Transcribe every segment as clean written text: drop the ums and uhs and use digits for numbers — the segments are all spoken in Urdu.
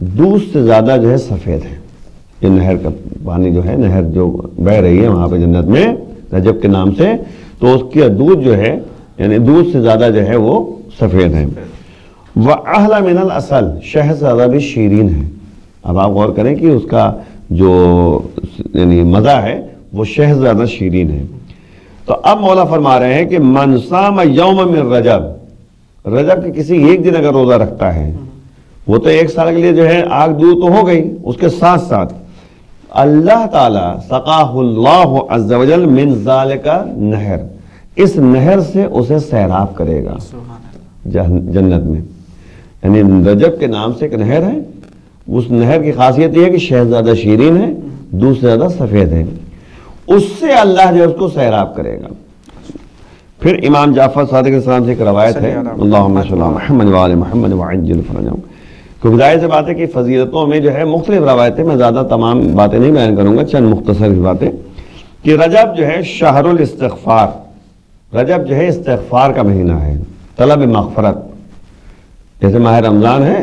دودھ سے زیادہ جو ہے سفید ہے. یہ نہر کا پانی جو ہے، نہر جو بہ رہی ہے وہاں پہ جنت میں رجب کے نام سے، تو اس کا دودھ جو ہے یعنی دودھ سے زیادہ جو ہے وہ سفید ہے. وَأَحْلَى مِنَ الْعَسَلِ، شہد سے زیادہ بھی شیرین ہے. اب آپ غور کریں کہ اس کا جو یعنی مزہ ہے وہ شہد سے زیادہ شیرین ہے. تو اب مولا فرما رہے ہیں کہ من صام یوم من رجب، رجب کے کسی ایک دن اگر روزہ رکھتا ہے، وہ تو ایک سال کے لیے جو ہے آگ دور تو ہو گئی، اس کے ساتھ ساتھ اللہ تعالیٰ سقاہ اللہ عز وجل من ذالک نہر، اس نہر سے اسے سیراب کرے گا جنت میں. یعنی رجب کے نام سے ایک نہر ہے، اس نہر کی خاصیت یہ ہے کہ شہد زیادہ شیرین ہے، دودھ سے زیادہ سفید ہے، اس سے اللہ جو ہے اس کو سیراب کرے گا. پھر امام جعفر صادق علیہ السلام سے ایک روایت ہے، اللہم صلی اللہ محمد وآل محمد وعجل فرجهم، کہ ظاہر سی بات ہے کہ فضیلتوں میں جو ہے مختلف روایتیں، میں زیادہ تمام باتیں نہیں بیان کروں گا، چند مختصر باتیں، کہ رجب جو ہے شہر الاستغفار، رجب جو ہے استغفار کا مہینہ ہے، طلب مغفرت. جیسے ماہ رمضان ہے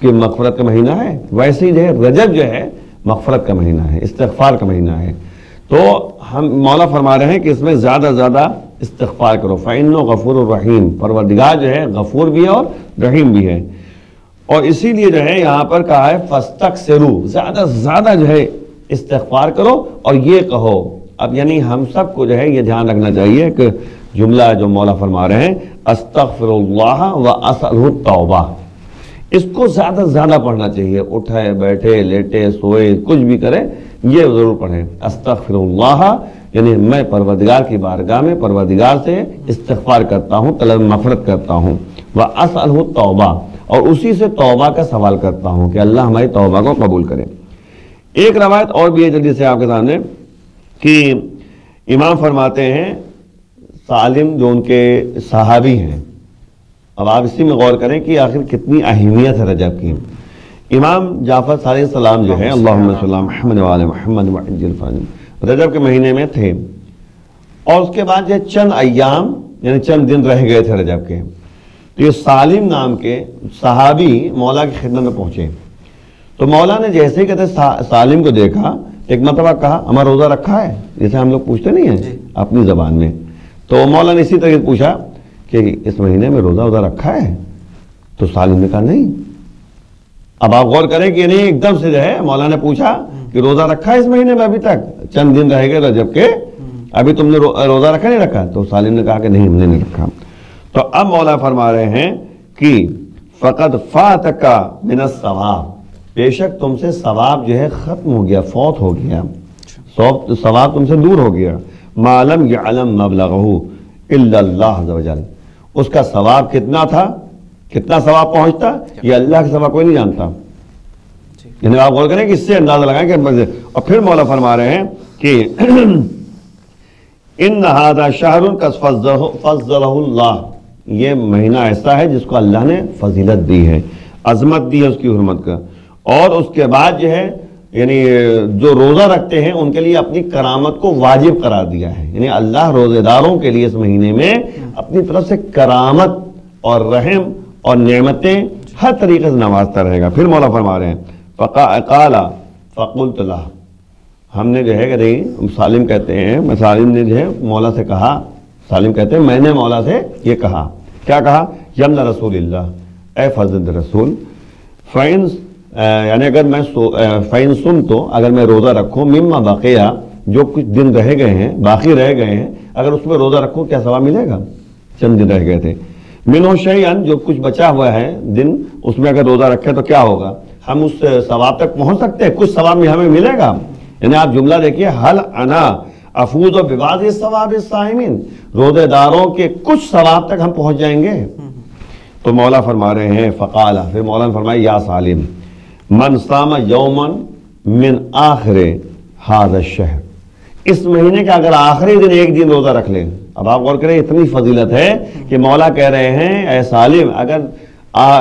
کہ مغفرت کا مہینہ ہے، ویسے ہی جو ہے رجب جو ہے مغفرت کا مہینہ ہے، استغفار کا مہینہ ہے. تو ہم مولا فرما رہے ہیں کہ اس میں زیادہ زیادہ استغفار کرو. فَإِنَّهُ غَفُورٌ رَحِيمٌ، پروردگار جو ہے غفور بھی ہے اور رحیم بھی ہے. اور اسی لیے جو ہے یہاں پر کہا ہے فَاسْتَكْثِرُوا، زیادہ سے زیادہ جو ہے استغفار کرو اور یہ کہو. اب یعنی ہم سب کو جو ہے یہ دھیان رکھنا چاہیے کہ جملہ جو مولا فرما رہے ہیں استغفر اللہ واسألہ التوبہ، اس کو زیادہ سے زیادہ پڑھنا چاہیے. اٹھے بیٹھے لیٹے سوئے کچھ بھی کرے یہ ضرور پڑھیں. استغفر اللہ یعنی میں پروردگار کی بارگاہ میں پروردگار سے استغفار کرتا ہوں، طلب مغفرت کرتا ہوں. واسألہ التوبہ، اور اسی سے توبہ کا سوال کرتا ہوں کہ اللہ ہماری توبہ کو قبول کرے. ایک روایت اور بھی ہے جلدی سے آپ کے سامنے، کہ امام فرماتے ہیں سالم جو ان کے صحابی ہیں، اب آپ اسی میں غور کریں کہ آخر کتنی اہمیت ہے رجب کی. امام جعفر صادق علیہ السلام جو ہے اللہم صلی اللہ محمد وآل محمد وعجل فرجهم، رجب کے مہینے میں تھے، اور اس کے بعد یہ چند ایام یعنی چند دن رہ گئے تھے رجب کے. تو یہ سالم نام کے صحابی مولا کی خدمت میں پہنچے، تو مولا نے جیسے ہی کہتے سالم کو دیکھا، ایک مرتبہ کہا ہمارا روزہ رکھا ہے، جیسے ہم لوگ پوچھتے نہیں ہیں اپنی زبان میں. تو مولا نے اسی طرح پوچھا کہ اس مہینے میں روزہ رکھا ہے؟ تو سالم نے کہا نہیں. اب آپ غور کریں کہ نہیں ایک دم سے جو ہے مولا نے پوچھا کہ روزہ رکھا ہے اس مہینے میں؟ ابھی تک چند دن رہ گئے رجب کے، ابھی تم نے روزہ رکھا نہیں رکھا؟ تو سالم نے کہا کہ نہیں ہم نے نہیں رکھا. تو اب مولا فرما رہے ہیں کہ فقد فاتک من الثواب، بے شک تم سے ثواب جو ہے ختم ہو گیا، فوت ہو گیا، ثواب تم سے دور ہو گیا. ما لم یعلم مبلغہ الا اللہ عز وجل، اس کا ثواب کتنا تھا، کتنا ثواب پہنچتا یہ اللہ کے سوا کوئی نہیں جانتا. یعنی آپ غور کریں کہ اس سے اندازہ لگائیں کہ. اور پھر مولا فرما رہے ہیں کہ ان ھذا شہر قد فضلہ اللہ، یہ مہینہ ایسا ہے جس کو اللہ نے فضیلت دی ہے، عظمت دی ہے اس کی حرمت کا. اور اس کے بعد جو ہے یعنی جو روزہ رکھتے ہیں ان کے لیے اپنی کرامت کو واجب قرار دیا ہے. یعنی اللہ روزے داروں کے لیے اس مہینے میں اپنی طرف سے کرامت اور رحم اور نعمتیں ہر طریقے سے نوازتا رہے گا. پھر مولا فرما رہے ہیں قال فقلت له، ہم نے جو ہے کہ نہیں، سالم کہتے ہیں میں سالم نے جو ہے مولا سے کہا، سالم کہتے ہیں میں نے مولا سے یہ کہا، کیا کہا؟ یمن رسول اللہ، اے فرزند رسول، فائن یعنی اگر میں فائن سن تو اگر میں روزہ رکھوں مما بقیہ، جو کچھ دن رہ گئے ہیں باقی رہ گئے ہیں، اگر اس میں روزہ رکھوں کیا ثواب ملے گا؟ چند دن رہ گئے تھے. منہ شیئن، جو کچھ بچا ہوا ہے دن، اس میں اگر روزہ رکھے تو کیا ہوگا؟ ہم اس ثواب تک پہنچ سکتے ہیں، کچھ ثواب میں ہمیں ملے گا. یعنی آپ جملہ دیکھیے، حل انا افوز و ببعض ثواب الصائمین، روزے داروں کے کچھ ثواب تک ہم پہنچ جائیں گے. تو مولا فرما رہے ہیں فقال، پھر مولا نے فرمایا یا سالم من صام یوما من آخر ھذا الشہر، اس مہینے کا اگر آخری دن ایک دن روزہ رکھ لیں. اب آپ غور کریں اتنی فضیلت ہے کہ مولا کہہ رہے ہیں اے سالم اگر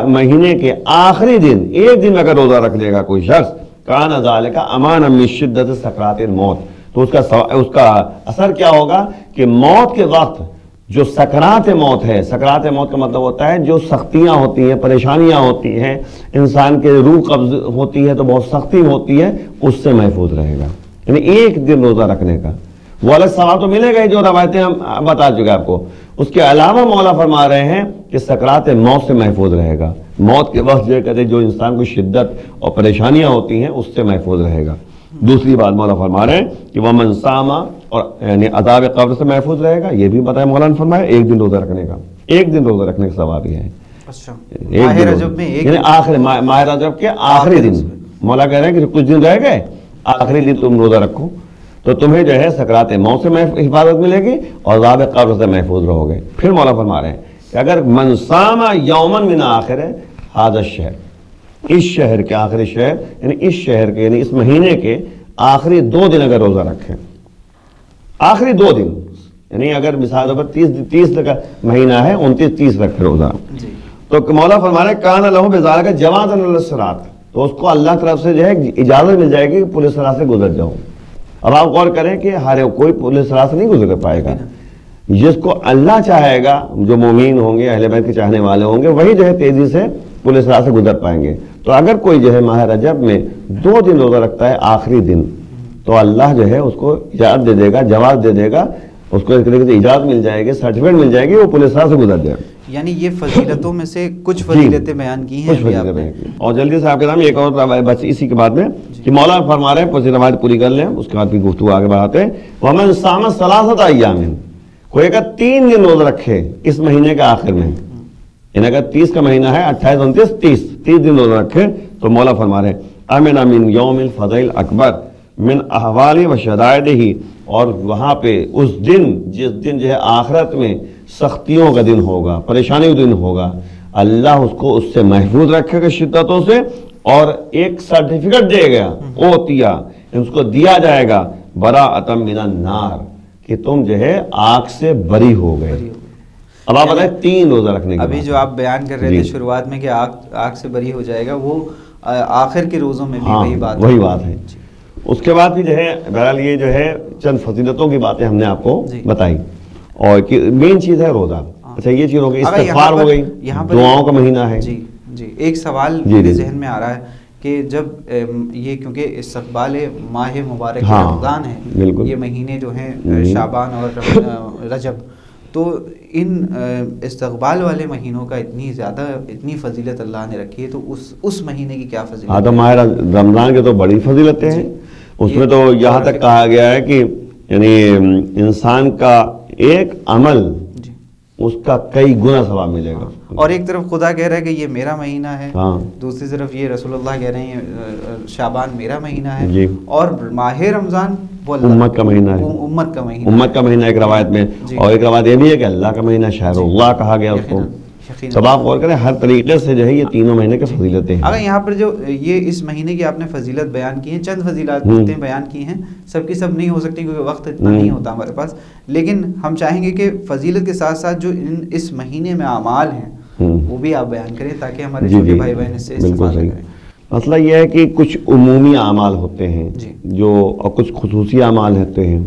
مہینے کے آخری دن ایک دن اگر روزہ رکھ لے گا کوئی شخص، کان ذالک امان من شدت سکرات الموت، تو اس کا اثر کیا ہوگا کہ موت کے وقت جو سکرات موت ہے، سکرات موت کا مطلب ہوتا ہے جو سختیاں ہوتی ہیں، پریشانیاں ہوتی ہیں، انسان کے روح قبض ہوتی ہے تو بہت سختی ہوتی ہے، اس سے محفوظ رہے گا. یعنی ایک دن روزہ رکھنے کا وہ الگ ثواب تو ملے گا ہی، جو روایتیں ہم بتا چکے آپ کو. اس کے علاوہ مولا فرما رہے ہیں کہ سکرات موت سے محفوظ رہے گا. موت کے وقت جو کہتے ہیں جو انسان کو شدت اور پریشانیاں ہوتی ہیں اس سے محفوظ رہے گا. دوسری بات مولا فرما رہے ہیں کہ وَمَنْ صَامَ، اور یعنی عذاب قبر سے محفوظ رہے گا. یہ بھی بتایا مولا نے فرمایا ایک دن روزہ رکھنے کا، ایک دن روزہ رکھنے کا ثواب یہ ہے. اچھا، ایک ماہ دن رجب میں ایک یعنی آخر ماہ رجب کے آخری دن مولا کہہ رہے ہیں کہ کچھ دن رہ گئے، آخری دن تم روزہ رکھو تو تمہیں جو ہے سکرات موت سے حفاظت ملے گی اور عذاب قبر سے محفوظ رہو گے. پھر مولا فرما رہے ہیں کہ اگر من صام یوما من آخر هذا الشہر، اس شہر کے آخری شہر یعنی اس شہر کے یعنی اس مہینے کے آخری 2 دن اگر روزہ رکھیں، آخری 2 دن یعنی اگر مثال پر 30 کا مہینہ ہے 29-30 رکھے روزہ، تو مولا فرما رہے ہیں کان لہ بذالک جوازا للصراط، تو اس کو اللہ طرف سے جو ہے اجازت مل جائے گی کہ پولیس صراط سے گزر جاؤ. اب آپ غور کریں کہ ہر کوئی پولیس صراط سے نہیں گزر پائے گا. جس کو اللہ چاہے گا، جو مومین ہوں گے، اہل بیت کے چاہنے والے ہوں گے، وہی جو ہے تیزی سے پولیس صراط سے گزر پائیں گے. تو اگر کوئی جو ہے ماہ رجب میں 2 دن روزہ رکھتا ہے آخری دن، تو اللہ جو ہے اس کو اجازت دے دے گا، جواز دے دے گا، اس کو ایک طریقے سے اجازت مل جائے گی، سرٹیفکیٹ مل جائے گی، وہ پولیس صراط سے گزر جائے. یعنی یہ فضیلتوں میں سے کچھ فضیلتیں بیان کی ہیں ابھی آپ نے. اور جلدی سے آپ کے سامنے ایک اور بس اسی کے بعد میں کہ مولا فرما رہے ہیں پوری روایت پوری کر لیں، اس کے بعد بھی گفتگو آگے بڑھاتے ہیں. وَمَنْ صَامَ ثَلَاثَةَ أَيَّامٍ، کوئی اگر 3 دن روزہ رکھے اس مہینے کے آخر میں، یعنی اگر 30 کا مہینہ ہے 28 29 30 دن روزہ رکھے، تو مولا فرما رہے ہیں آمن من یوم الفضل الاکبر من احوال و شدائدہ، اور وہاں پہ اس دن جس دن جو ہے آخرت میں سختیوں کا دن ہوگا، پریشانیوں کا دن ہوگا، اللہ اس کو اس سے محفوظ رکھے گا شدتوں سے، اور ایک سرٹیفکیٹ دے گا، اوتیا اس کو دیا جائے گا، براءۃ من النار، کہ تم جو ہے آگ سے بری ہو گئے. اب آپ بتائیں 3 روزہ رکھنے کے ابھی جو آپ بیان کر رہے تھے شروعات میں کہ آگ سے بری ہو جائے گا، وہ آخر کے روزوں میں بھی وہی بات ہے. اس کے بعد بھی جو ہے بہرحال یہ جو ہے چند فضیلتوں کی باتیں ہم نے آپ کو بتائی، اور مین چیز ہے روزہ. اچھا یہ چیز ہو گئی، استغفار ہو گئی، دعاؤں کا مہینہ ہے. جی ایک سوال میرے ذہن میں آ رہا ہے کہ جب یہ کیونکہ استقبال ماہ مبارک رمضان ہے، یہ مہینے جو ہیں شعبان اور رجب، تو ان استقبال والے مہینوں کا اتنی فضیلت اللہ نے رکھی ہے، تو اس مہینے کی کیا فضیلت ہے؟ تو ماہ رمضان کے تو بڑی فضیلتیں ہیں. اس میں تو یہاں تک کہا گیا ہے کہ یعنی انسان کا ایک عمل اس کا کئی گنا ثواب ملے گا. اور ایک طرف خدا کہہ رہا ہے کہ یہ میرا مہینہ ہے، دوسری طرف یہ رسول اللہ کہہ رہے ہیں شعبان میرا مہینہ ہے، اور ماہ رمضان وہ امت کا مہینہ ہے، امت کا مہینہ ایک روایت میں. اور ایک روایت یہ بھی ہے کہ اللہ کا مہینہ شہر اللہ کہا گیا اس کو. سب آپ غور کریں ہر طریقے سے جو ہے یہ تینوں مہینے کی فضیلتیں ہیں. اگر یہاں پر جو یہ اس مہینے کی آپ نے فضیلت بیان کی ہیں، چند فضیلتیں بیان کی ہیں، سب کی سب نہیں ہو سکتی کیونکہ وقت اتنا نہیں ہوتا ہمارے پاس، لیکن ہم چاہیں گے کہ فضیلت کے ساتھ ساتھ جو اس مہینے میں اعمال ہیں وہ بھی آپ بیان کریں تاکہ ہمارے چھوٹے بھائی بہن اس سے استفادہ کریں. مسئلہ یہ ہے کہ کچھ عمومی اعمال ہوتے ہیں جو اور کچھ خصوصی اعمال ہوتے ہیں.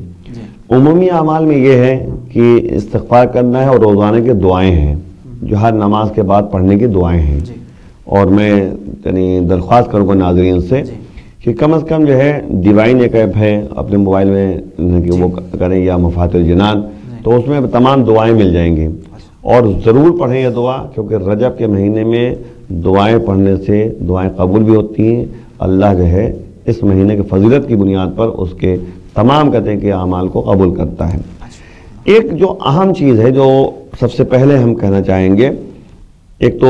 عمومی اعمال میں یہ ہے کہ استغفار کرنا ہے اور روزانہ کے دعائیں ہیں جو ہر نماز کے بعد پڑھنے کی دعائیں ہیں. اور میں یعنی درخواست کروں گا ناظرین سے کہ کم از کم جو ہے ڈیوائن ایک ایپ ہے اپنے موبائل میں کہ وہ کریں، یا مفاتیح الجنان، تو اس میں تمام دعائیں مل جائیں گی. اور ضرور پڑھیں یہ دعا، کیونکہ رجب کے مہینے میں دعائیں پڑھنے سے دعائیں قبول بھی ہوتی ہیں. اللہ جو ہے اس مہینے کی فضیلت کی بنیاد پر اس کے تمام کہتے ہیں اعمال کو قبول کرتا ہے. ایک جو اہم چیز ہے جو سب سے پہلے ہم کہنا چاہیں گے، ایک تو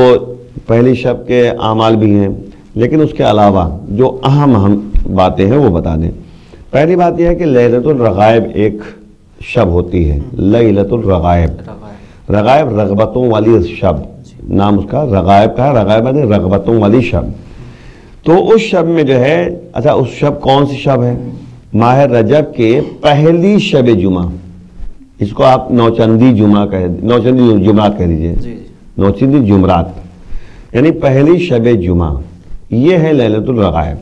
پہلی شب کے اعمال بھی ہیں، لیکن اس کے علاوہ جو اہم باتیں ہیں وہ بتا دیں. پہلی بات یہ ہے کہ لیلۃ الرغائب ایک شب ہوتی ہے، لیلۃ الرغائب. رغائب رغبتوں والی شب، نام اس کا رغائب کا ہے، رغائب ہے رغبتوں والی شب. تو اس شب میں جو ہے، اچھا اس شب کون سی شب ہے؟ ماہ رجب کے پہلی شب جمعہ، اس کو آپ نوچندی جمعرات کہہ دیجئے، نوچندی جمعرات یعنی پہلی شب جمعہ، یہ ہے لیلۃ الرغائب.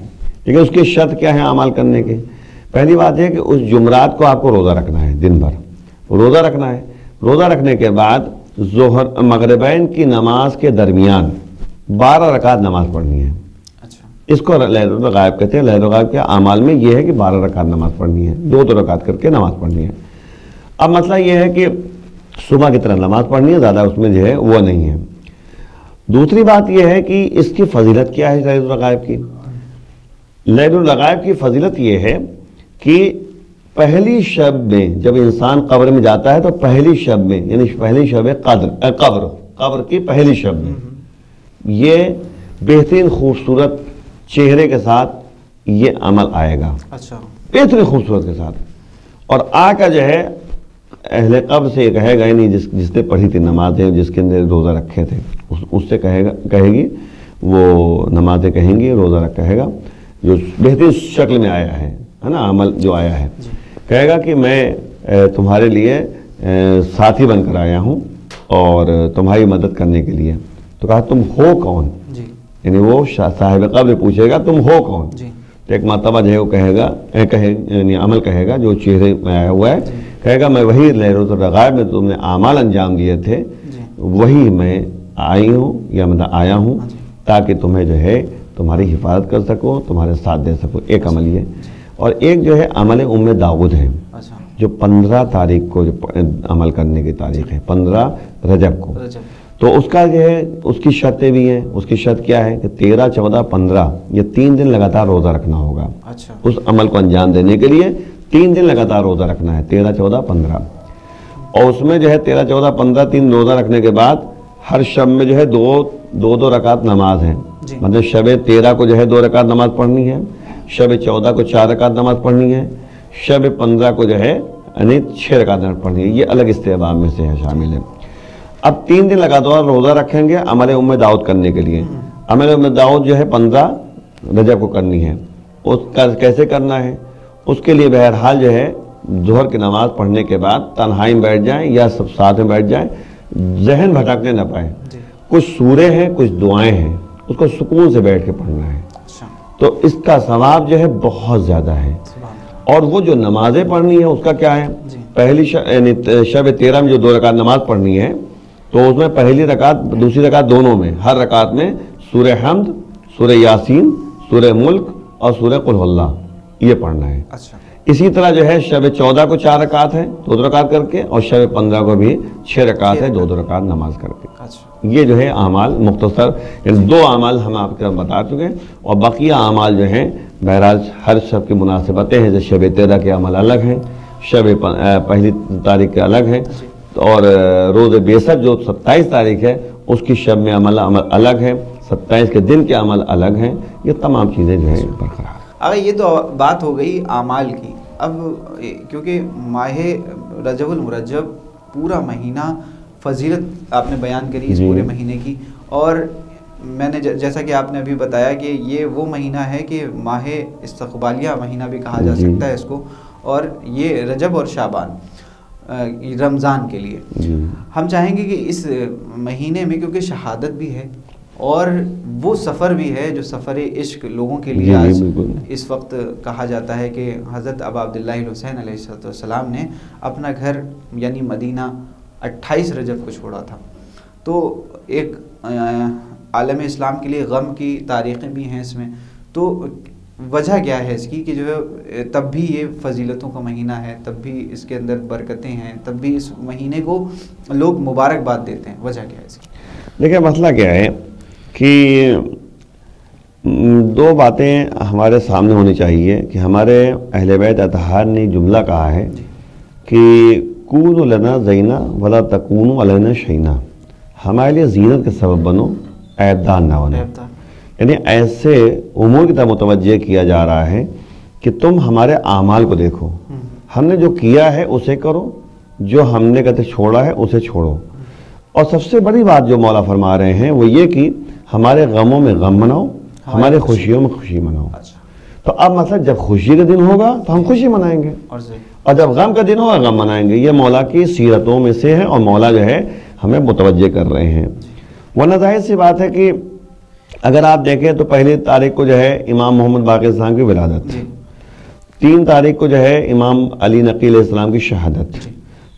لیکن اس کے شرط کیا ہے اعمال کرنے کے؟ پہلی بات ہے کہ اس جمعرات کو آپ کو روزہ رکھنا ہے، دن بھر روزہ رکھنا ہے. روزہ رکھنے کے بعد ظہر مغربین کی نماز کے درمیان 12 رکعت نماز پڑھنی ہے. اچھا. اس کو لیلۃ الغائب کہتے ہیں. لیلۃ الغائب کے اعمال میں یہ ہے کہ 12 رکعت نماز پڑھنی ہے, 2 رکعت کر کے نماز پڑھنی ہے. اب مسئلہ یہ ہے کہ صبح کی طرح نماز پڑھنی ہے, زیادہ اس میں جو ہے وہ نہیں ہے. دوسری بات یہ ہے کہ اس کی فضیلت کیا ہے لیلۃ الغائب کی. لیلۃ الغائب کی فضیلت یہ ہے کہ پہلی شب میں جب انسان قبر میں جاتا ہے تو پہلی شب میں, یعنی پہلی شب قبر کی پہلی شب میں یہ بہترین خوبصورت چہرے کے ساتھ یہ عمل آئے گا. اچھا. بہترین خوبصورت کے ساتھ, اور آ کر جو ہے اہل قبر سے یہ کہے گا, یعنی جس نے پڑھی تھی نمازیں, جس کے اندر روزہ رکھے تھے, اس سے کہے گی, وہ نمازیں کہیں گی, روزہ کہے گا جو بہترین شکل میں آیا ہے نا, عمل جو آیا ہے, کہے گا کہ میں تمہارے لیے ساتھی بن کر آیا ہوں اور تمہاری مدد کرنے کے لیے. تو کہا تم ہو کون, یعنی وہ صاحب قبر پوچھے گا تم ہو کون. تو ایک مرتبہ جو ہے وہ کہے گا, یعنی عمل کہے گا جو چہرے میں آیا ہوا ہے, کہے گا میں وہی لیلۃ الغائب میں تم نے اعمال انجام دیے تھے, وہی میں آئی ہوں یا مطلب آیا ہوں تاکہ تمہیں جو ہے تمہاری حفاظت کر سکو, تمہارے ساتھ دے سکو. ایک عمل یہ, اور ایک جو ہے عمل داؤد ہے جو 15 تاریخ کو جو عمل کرنے کی تاریخ ہے, 15 رجب کو. تو اس کا جو ہے اس کی شرطیں بھی ہیں. اس کی شرط کیا ہے کہ 13, 14, 15 یہ 3 دن لگاتار روزہ رکھنا ہوگا. اس عمل کو انجام دینے کے لیے 3 دن لگاتار روزہ رکھنا ہے, 13, 14, 15. اور اس میں جو ہے 13, 14, 15 3 روزہ رکھنے کے بعد ہر شب میں جو ہے دو رکعت نماز ہے. مطلب شب 13 کو جو ہے 2 رکعت نماز پڑھنی ہے, شب 14 کو 4 رکعت نماز پڑھنی ہے, شب 15 کو جو ہے یعنی 6 رکعت نماز پڑھنی ہے. یہ الگ استحباب میں سے ہے, شامل ہے. اب 3 دن لگاتار روزہ رکھیں گے عمل داؤد کرنے کے لیے. عمل داؤد جو ہے 15 رجب کو کرنی ہے. اس کا کیسے کرنا ہے, اس کے لیے بہرحال جو ہے ظہر کی نماز پڑھنے کے بعد تنہائی میں بیٹھ جائیں یا سب ساتھ میں بیٹھ جائیں, ذہن بھٹکنے نہ پائے. کچھ سورے ہیں, کچھ دعائیں ہیں, اس کو سکون سے بیٹھ کے پڑھنا ہے. تو اس کا ثواب جو ہے بہت زیادہ ہے. اور وہ جو نمازیں پڑھنی ہے اس کا کیا ہے, پہلی شب 13 میں جو 2 رکعت نماز پڑھنی ہے تو اس میں پہلی رکعت دوسری رکعت دونوں میں ہر رکعت میں سورہ حمد, سورہ یاسین, سورہ ملک اور سورہ قل اللہ یہ پڑھنا ہے. اسی طرح جو ہے شب 14 کو 4 رکعت ہے 2 رکعت کر کے, اور شب 15 کو بھی 6 رکعت ہے 2 رکعت نماز کر کے. یہ جو ہے اعمال مختصر, یعنی 2 اعمال ہم آپ کو بتا چکے, اور بقیہ اعمال جو ہیں بہرحال ہر شب کی مناسبتیں ہیں. جیسے شب 13 کے عمل الگ ہیں, شب پہلی تاریخ کے الگ ہیں, اور روز بیست جو 27 تاریخ ہے اس کی شب میں عمل الگ ہے, 27 کے دن کے عمل الگ ہیں. یہ تمام چیزیں جو ہیں برقرار. اگر یہ تو بات ہو گئی اعمال کی. اب کیونکہ ماہ رجب المرجب پورا مہینہ فضیلت آپ نے بیان کری اس پورے مہینے کی, اور میں نے جیسا کہ آپ نے ابھی بتایا کہ یہ وہ مہینہ ہے کہ ماہ استقبالیہ مہینہ بھی کہا جا سکتا ہے اس کو, اور یہ رجب اور شعبان رمضان کے لیے. ہم چاہیں گے کہ اس مہینے میں کیونکہ شہادت بھی ہے اور وہ سفر بھی ہے جو سفر عشق لوگوں کے لیے آج اس وقت کہا جاتا ہے کہ حضرت ابا عبداللہ الحسین علیہ السلام نے اپنا گھر یعنی مدینہ 28 رجب کو چھوڑا تھا. تو ایک عالم اسلام کے لیے غم کی تاریخیں بھی ہیں اس میں. تو وجہ کیا ہے اس کی کہ جو ہے تب بھی یہ فضیلتوں کا مہینہ ہے, تب بھی اس کے اندر برکتیں ہیں, تب بھی اس مہینے کو لوگ مبارکباد دیتے ہیں, وجہ کیا ہے اس کی؟ دیکھیں مسئلہ کیا ہے کہ 2 باتیں ہمارے سامنے ہونی چاہیے کہ ہمارے اہل بیت اطہار نے جملہ کہا ہے کہ کونوا لنا زینا ولا تکونوا علینا شینا, ہمارے لیے زینت کے سبب بنو, عیبدار نہ بنو. یعنی ایسے امور کی طرف متوجہ کیا جا رہا ہے کہ تم ہمارے اعمال کو دیکھو, ہم نے جو کیا ہے اسے کرو, جو ہم نے کہتے چھوڑا ہے اسے چھوڑو. اور سب سے بڑی بات جو مولا فرما رہے ہیں وہ یہ کہ ہمارے غموں میں غم مناؤ, ہمارے خوشیوں میں خوشی مناؤ. تو اب مطلب جب خوشی کا دن ہوگا تو ہم خوشی منائیں گے, اور جب غم کا دن ہوگا غم منائیں گے. یہ مولا کی سیرتوں میں سے ہے, اور مولا جو ہے ہمیں متوجہ کر رہے ہیں. ورنہ ظاہر سی بات ہے کہ اگر آپ دیکھیں تو پہلی تاریخ کو جو ہے امام محمد باقر السلام کی ولادت, 3 تاریخ کو جو ہے امام علی نقی علیہ السلام کی شہادت,